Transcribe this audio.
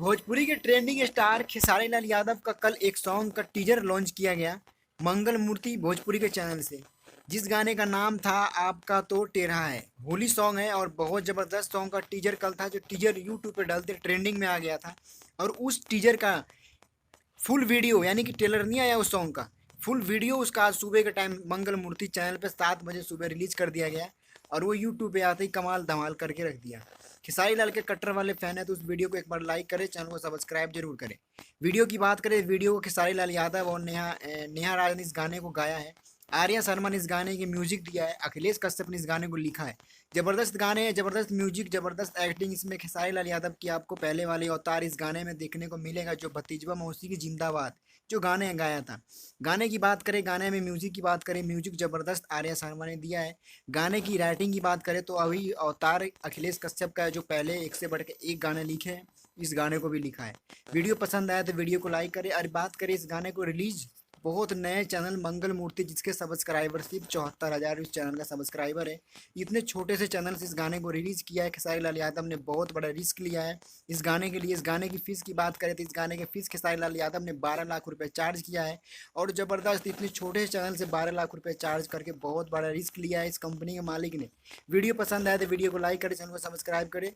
भोजपुरी के trending star Khesari Lal Yadav का कल एक सॉन्ग का टीजर लॉन्च किया गया मंगल मूर्ति भोजपुरी के चैनल से। जिस गाने का नाम था आपका तो टेढ़ा है। होली सॉन्ग है और बहुत ज़बरदस्त सॉन्ग का टीजर कल था, जो टीजर यूट्यूब पे डालते ट्रेंडिंग में आ गया था। और उस टीजर का फुल वीडियो, यानी कि ट्रेलर नहीं आया उस सॉन्ग का, फुल वीडियो उसका आज सुबह के टाइम मंगल मूर्ति चैनल पे 7 बजे सुबह रिलीज कर दिया गया। और वो यूट्यूब पे आते ही कमाल धमाल करके रख दिया। खेसारी लाल के कट्टर वाले फैन है तो उस वीडियो को एक बार लाइक करें, चैनल को सब्सक्राइब जरूर करें। वीडियो की बात करें, वीडियो को खेसारी लाल यादव और नेहा राज ने इस गाने को गाया है। आर्या शर्मा ने इस गाने की म्यूजिक दिया है। अखिलेश कश्यप ने इस गाने को लिखा है। जबरदस्त गाने हैं, जबरदस्त म्यूजिक, जबरदस्त एक्टिंग इसमें खेसारी लाल यादव की आपको पहले वाले अवतार इस गाने में देखने को मिलेगा, जो भतीजवा मौसी की जिंदाबाद जो गाने गाया था। गाने की बात करें, गाने में म्यूजिक की बात करें, म्यूजिक जबरदस्त आर्या शर्मा ने दिया है। गाने की राइटिंग की बात करें तो अभी अवतार अखिलेश कश्यप का है, जो पहले एक से बढ़ के एक गाने लिखे हैं, इस गाने को भी लिखा है। वीडियो पसंद आया तो वीडियो को लाइक करें। और बात करें इस गाने को रिलीज बहुत नए चैनल मंगल मूर्ति, जिसके सब्सक्राइबर सिर्फ 74,000 इस चैनल का सब्सक्राइबर है। इतने छोटे से चैनल से इस गाने को रिलीज किया है। खेसारी लाल यादव ने बहुत बड़ा रिस्क लिया है इस गाने के लिए। इस गाने की फीस की बात करें तो इस गाने की फीस खेसारी लाल यादव ने 12 लाख रुपए चार्ज किया है। और जबरदस्त इतने छोटे से चैनल से 12 लाख रुपए चार्ज करके बहुत बड़ा रिस्क लिया है इस कंपनी के मालिक ने। वीडियो पसंद आए तो वीडियो को लाइक करें, चैनल को सब्सक्राइब करें।